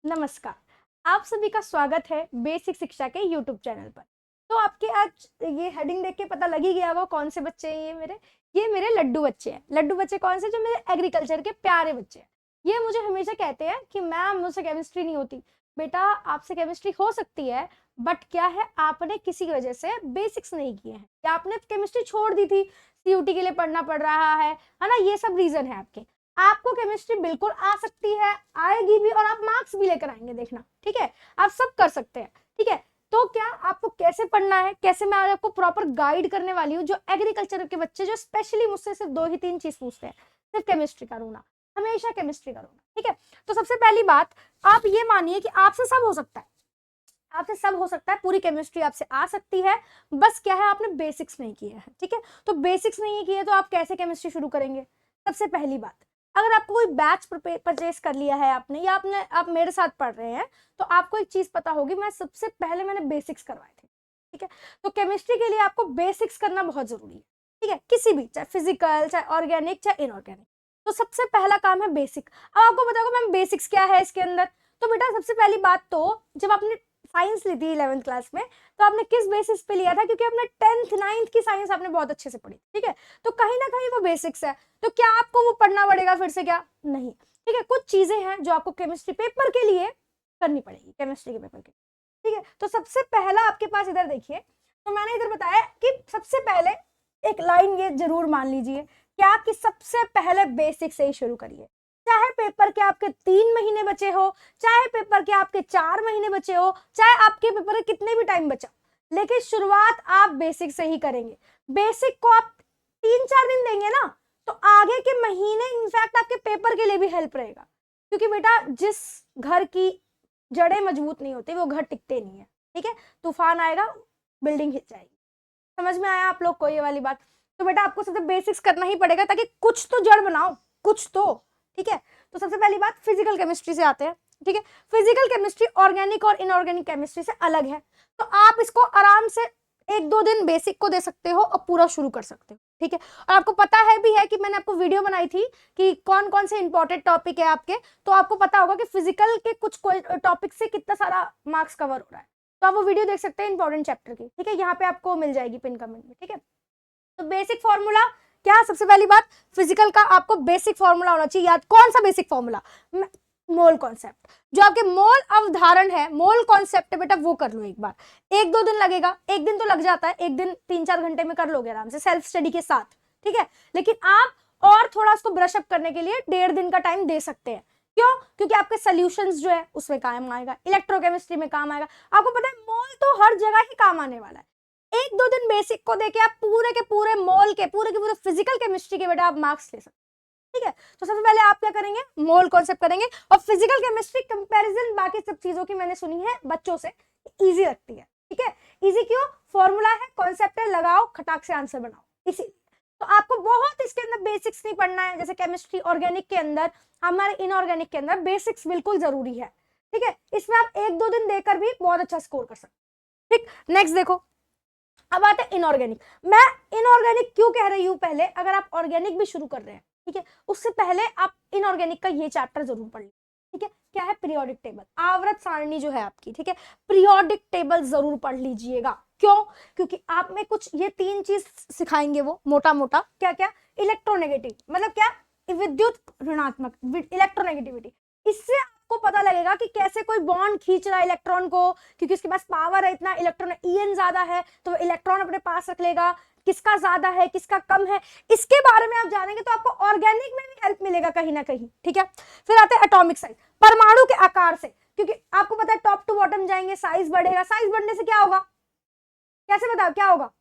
नमस्कार। आप सभी का स्वागत है बेसिक शिक्षा के यूट्यूब चैनल पर। तो आपके आज ये हेडिंग देख के पता लग ही गया होगा कौन से बच्चे हैं ये मेरे लड्डू बच्चे हैं। लड्डू बच्चे कौन से? जो मेरे एग्रीकल्चर के प्यारे बच्चे हैं। ये मुझे हमेशा कहते हैं कि मैम मुझसे केमिस्ट्री नहीं होती। बेटा आपसे केमिस्ट्री हो सकती है, बट क्या है, आपने किसी वजह से बेसिक्स नहीं किए हैं या आपने केमिस्ट्री छोड़ दी थी, सीयूटी के लिए पढ़ना पड़ रहा है ना, ये सब रीजन है आपके। आपको केमिस्ट्री बिल्कुल आ सकती है, आएगी भी, और आप मार्क्स भी लेकर आएंगे, देखना, ठीक है। आप सब कर सकते हैं, ठीक है। तो क्या आपको कैसे पढ़ना है, कैसे, मैं आपको प्रॉपर गाइड करने वाली हूँ। जो एग्रीकल्चर के बच्चे जो स्पेशली मुझसे सिर्फ 2 ही 3 चीज पूछते हैं, सिर्फ केमिस्ट्री का रोना, हमेशा केमिस्ट्री का रोना, ठीक है। तो सबसे पहली बात, आप ये मानिए कि आपसे सब हो सकता है, आपसे सब हो सकता है, पूरी केमिस्ट्री आपसे आ सकती है। बस क्या है, आपने बेसिक्स नहीं किए हैं, ठीक है। तो बेसिक्स नहीं किए तो आप कैसे केमिस्ट्री शुरू करेंगे? सबसे पहली बात, अगर आपको कोई बैच परचेस कर लिया है आपने, या आप मेरे साथ पढ़ रहे हैं, तो आपको एक चीज पता होगी, मैं सबसे पहले मैंने बेसिक्स करवाए थे, ठीक है। तो केमिस्ट्री के लिए आपको बेसिक्स करना बहुत जरूरी है, ठीक है। किसी भी, चाहे फिजिकल, चाहे ऑर्गेनिक, चाहे इनऑर्गेनिक, तो सबसे पहला काम है बेसिक। अब आपको बताओगे मैम बेसिक्स क्या है इसके अंदर? तो बेटा सबसे पहली बात, तो जब आपने साइंस ली थी 11th क्लास में, तो आपने किस बेसिस पे लिया था? क्योंकि आपने 10th 9th की साइंस आपने बहुत अच्छे से पढ़ी, ठीक है। तो कहीं ना कहीं वो बेसिक्स है। तो क्या आपको वो पढ़ना पड़ेगा फिर से? क्या नहीं, ठीक है। कुछ चीजें हैं जो आपको केमिस्ट्री पेपर के लिए करनी पड़ेगी, केमिस्ट्री के पेपर के, ठीक है। तो सबसे पहला आपके पास इधर देखिए, तो मैंने इधर बताया कि सबसे पहले एक लाइन ये जरूर मान लीजिए, क्या कि सबसे पहले बेसिक से ही शुरू करिए। चाहे पेपर के आपके 3 महीने बचे हो, चाहे पेपर के आपके 4 महीने बचे हो, चाहे आपके पेपर के कितने भी टाइम बचा, लेकिन शुरुआत आप बेसिक से ही करेंगे। बेसिक को आप 3-4 दिन देंगे ना, तो आगे के महीने इनफैक्ट आपके पेपर के लिए भी हेल्प रहेगा। क्योंकि बेटा जिस घर की जड़ें मजबूत नहीं होती वो घर टिकते नहीं है, ठीक है। तूफान आएगा, बिल्डिंग हिल जाएगी। समझ में आया आप लोग को ये वाली बात? तो बेटा आपको सबसे बेसिक्स करना ही पड़ेगा, ताकि कुछ तो जड़ बनाओ, कुछ तो, ठीक है। तो सबसे पहली बात, फिजिकल केमिस्ट्री से आते हैं, ठीक है। फिजिकल केमिस्ट्री ऑर्गेनिक और इनऑर्गेनिक केमिस्ट्री से अलग है। तो आप इसको आराम से 1-2 दिन बेसिक को दे सकते हो और पूरा शुरू कर सकते हो, ठीक है। और आपको पता है भी है कि मैंने आपको वीडियो बनाई थी कि कौन कौन से इंपॉर्टेंट टॉपिक है आपके, तो आपको पता होगा कि फिजिकल के कुछ टॉपिक से कितना सारा मार्क्स कवर हो रहा है। तो आप वो वीडियो देख सकते हैं इंपॉर्टेंट चैप्टर की, ठीक है। यहाँ पे आपको मिल जाएगी पिन कमेंट में, ठीक है। तो बेसिक फॉर्मूला क्या? सबसे पहली बात, फिजिकल का आपको बेसिक फॉर्मूला होना चाहिए याद। कौन सा बेसिक फॉर्मूला? Mole concept. जो आपके मोल अवधारण है, मोल कॉन्सेप्ट है बेटा, वो कर लो एक बार। 1-2 दिन लगेगा, एक दिन तो लग जाता है, एक दिन 3-4 घंटे में कर लोगे आराम से सेल्फ स्टडी के साथ, ठीक है। लेकिन आप और थोड़ा उसको ब्रश अप करने के लिए 1.5 दिन का टाइम दे सकते हैं। क्यों? क्योंकि आपके सोल्यूशंस जो है उसमें काम आएगा, इलेक्ट्रोकेमिस्ट्री में काम आएगा। आपको पता है मोल तो हर जगह ही काम आने वाला है। 1-2 दिन बेसिक को देके आप पूरे के पूरे मोल के पूरे फिजिकल केमिस्ट्री के बेटा आप मार्क्स ले सकते, ठीक है। तो सबसे पहले आप क्या करेंगे? मोल कॉन्सेप्ट करेंगे। और फिजिकल केमिस्ट्री कंपैरिजन बाकी सब चीजों की मैंने सुनी है बच्चों से, इजी लगती है, ठीक है। इजी क्यों? फॉर्मूला है, कॉन्सेप्ट है, लगाओ खटाक से आंसर बनाओ, इसी। तो आपको बहुत इसके अंदर बेसिक्स नहीं पढ़ना है, जैसे केमिस्ट्री ऑर्गेनिक के अंदर, हमारे इनऑर्गेनिक के अंदर बेसिक्स बिल्कुल जरूरी है, ठीक है। इसमें आप 1-2 दिन देकर भी बहुत अच्छा स्कोर कर सकते हैं, ठीक। नेक्स्ट देखो, अब आते हैं इनऑर्गेनिक। मैं इनऑर्गेनिक क्यों कह रही हूं? पहले अगर आप ऑर्गेनिक भी शुरू कर रहे हैं, ठीक है, उससे पहले आप इनऑर्गेनिक का ये चैप्टर जरूर पढ़ लीजिए, ठीक है। क्या है? पीरियोडिक टेबल, आवर्त सारणी जो है आपकी, ठीक है। पीरियोडिक टेबल जरूर पढ़ लीजिएगा। क्यों? क्योंकि आप में कुछ ये 3 चीज सिखाएंगे वो मोटा मोटा। क्या क्या? इलेक्ट्रोनेगेटिव मतलब क्या? विद्युत ऋणात्मक, इलेक्ट्रोनेगेटिविटी। इससे आपको पता लगेगा कि कैसे कोई बॉन्ड खींच रहा है इलेक्ट्रॉन को, क्योंकि उसके पास पावर है इतना, इलेक्ट्रॉन ईएन ज्यादा है तो इलेक्ट्रॉन अपने पास रख लेगा, किसका ज्यादा है किसका कम है, इसके बारे में आप जानेंगे तो आपको ऑर्गेनिक में भी हेल्प मिलेगा कहीं ना कहीं, ठीक है। फिर आते हैं एटॉमिक साइज, परमाणु के आकार से, क्योंकि आपको पता है टॉप टू बॉटम जाएंगे, साइज बढ़ेगा, साइज बढ़ने से क्या होगा? कैसे बताओ क्या होगा?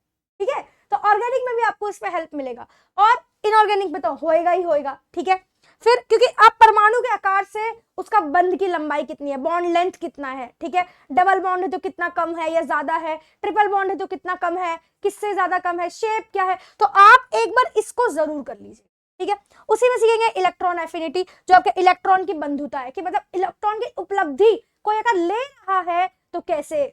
ठीक है। तो ऑर्गेनिक में भी आपको इसमें हेल्प मिलेगा, और इनऑर्गेनिक में तो होएगा ही होएगा, ठीक है। फिर क्योंकि आप परमाणु के आकार से उसका बंध की लंबाई कितनी है, बॉन्ड लेंथ कितना है, ठीक है। डबल बॉन्ड है तो कितना कम है या ज्यादा है, ट्रिपल बॉन्ड है तो कितना कम है, किससे ज्यादा कम है, शेप क्या है, तो आप एक बार इसको जरूर कर लीजिए, ठीक है। उसी में सीखेंगे इलेक्ट्रॉन एफिनिटी, जो आपके इलेक्ट्रॉन की बंधुता है, कि मतलब इलेक्ट्रॉन की उपलब्धि कोई अगर ले रहा है तो कैसे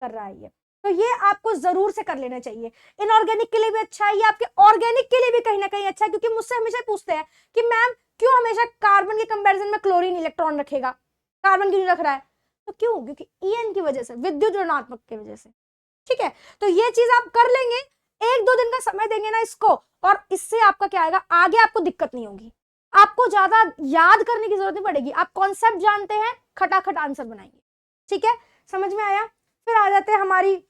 कर रहा है ये, तो ये आपको जरूर से कर लेना चाहिए। इनऑर्गेनिक के लिए भी अच्छा है, ये आपके ऑर्गेनिक के लिए भी कहीं ना कहीं अच्छा है, क्योंकि मुझसे हमेशा पूछते हैं कि मैम क्यों हमेशा कार्बन के कंपैरिजन में क्लोरीन इलेक्ट्रॉन रखेगा, कार्बन क्यों नहीं रख रहा है? तो क्यों? क्योंकि EN की वजह से, विद्युत ऋणात्मक की वजह से। ठीक है, तो ये चीज आप कर लेंगे, 1-2 दिन का समय देंगे ना इसको, और इससे आपका क्या आएगा, आगे आपको दिक्कत नहीं होगी, आपको ज्यादा याद करने की जरूरत नहीं पड़ेगी, आप कॉन्सेप्ट जानते हैं, खटाखट आंसर बनाएंगे। ठीक है, समझ में आया? फिर आ जाते हैं हमारी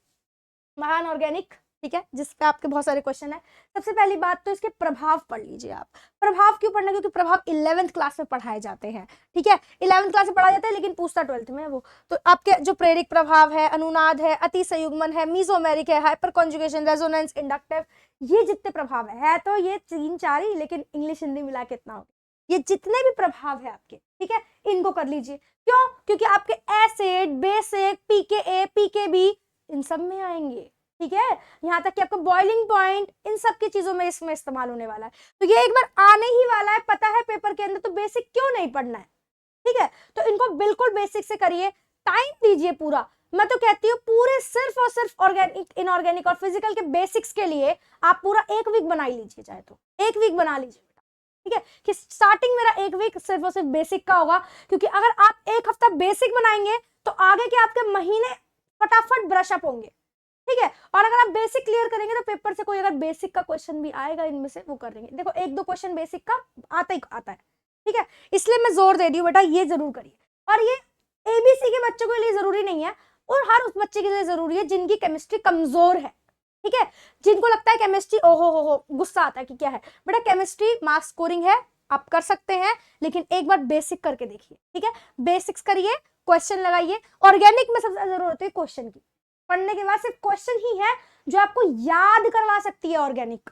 महान ऑर्गेनिक। ठीक है, जिस पे आपके बहुत सारे क्वेश्चन है। सबसे पहली बात तो इसके प्रभाव पढ़ लीजिए आप। प्रभाव क्यों पढ़ना? क्योंकि प्रभाव 11th क्लास में पढ़ाए जाते हैं। ठीक है, 11th क्लास में पढ़ाया जाता है, लेकिन पूछता 12th में है वो। तो आपके जो प्रेरक प्रभाव है, अनुनाद है, अति संयुग्मन है, मीजोमेरिक है, हाइपर कॉन्जुगेशन, रेजोनेंस, इंडक्टिव, ये जितने प्रभाव है तो ये 3-4 ही, लेकिन इंग्लिश हिंदी मिला के इतना हो गया। ये जितने भी प्रभाव है आपके, ठीक है, इनको कर लीजिए। क्यों? क्योंकि आपके एसिड, बेसिक, pKa, pKb इन सब में आएंगे। ठीक है, यहाँ तक कि आपका बॉइलिंग पॉइंट, इन सब की चीजों में इसमें इस्तेमाल होने वाला है। तो ये एक बार आने ही वाला है, पता है पेपर के अंदर, तो बेसिक क्यों नहीं पढ़ना है? ठीक है, तो इनको बिल्कुल बेसिक से करिए, टाइम दीजिए पूरा। मैं तो कहती हूँ पूरे सिर्फ और सिर्फ ऑर्गेनिक, इनऑर्गेनिक और फिजिकल के बेसिक्स के लिए आप पूरा 1 वीक बना ही लीजिए, चाहे तो 1 वीक बना लीजिए। ठीक है, कि स्टार्टिंग मेरा 1 वीक सिर्फ और सिर्फ बेसिक का होगा, क्योंकि अगर आप 1 हफ्ता बेसिक बनाएंगे तो आगे के आपके महीने फटाफट ब्रश अप होंगे। ठीक है, और अगर आप बेसिक क्लियर करेंगे तो पेपर से कोई अगर बेसिक का क्वेश्चन भी आएगा इनमें से, वो कर देंगे। देखो 1-2 क्वेश्चन बेसिक का आता ही आता है। ठीक है, इसलिए मैं जोर दे रही हूँ बेटा, ये जरूर करिए। और ये ABC के बच्चों के लिए जरूरी नहीं है, और हर उस बच्चे के लिए जरूरी है जिनकी केमिस्ट्री कमजोर है। ठीक है, जिनको लगता है केमिस्ट्री ओहो हो, गुस्सा आता है कि क्या है बेटा, केमिस्ट्री मार्क्स स्कोरिंग है, आप कर सकते हैं, लेकिन एक बार बेसिक करके देखिए। ठीक है, बेसिक्स करिए, क्वेश्चन लगाइए। ऑर्गेनिक में सबसे ज्यादा जरूरत है क्वेश्चन की। पढ़ने के बाद सिर्फ क्वेश्चन ही है जो आपको याद करवा सकती है ऑर्गेनिक।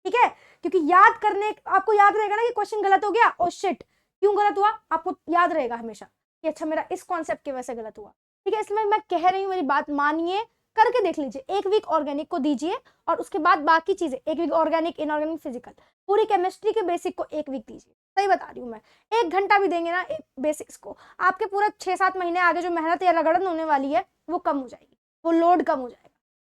ठीक है, क्योंकि याद करने, आपको याद रहेगा ना कि क्वेश्चन गलत हो गया, ओ शिट क्यों गलत हुआ, आपको याद रहेगा हमेशा कि अच्छा मेरा इस कॉन्सेप्ट की वजह से गलत हुआ। ठीक है, इसलिए मैं कह रही हूँ, मेरी बात मानिए, करके देख लीजिए। 1 वीक ऑर्गेनिक को दीजिए, और उसके बाद बाकी चीजें 1 वीक ऑर्गेनिक, इनऑर्गेनिक, फिजिकल, पूरी केमिस्ट्री के बेसिक को 1 वीक दीजिए। सही बता रही हूँ मैं, 1 घंटा भी देंगे ना बेसिक्स को, आपके पूरा 6-7 महीने आगे जो मेहनत या रगड़न होने वाली है वो कम हो जाएगी, वो लोड कम हो जाएगा।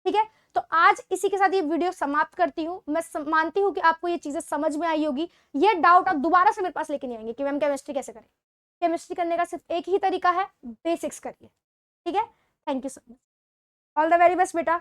ठीक है, तो आज इसी के साथ ये वीडियो समाप्त करती हूँ। मैं मानती हूँ कि आपको ये चीजें समझ में आई होगी। ये डाउट आप दोबारा से मेरे पास लेके नहीं आएंगे कि मैम केमिस्ट्री कैसे करें। केमिस्ट्री करने का सिर्फ एक ही तरीका है, बेसिक्स करिए। ठीक है, thank you so much, all the very best बेटा।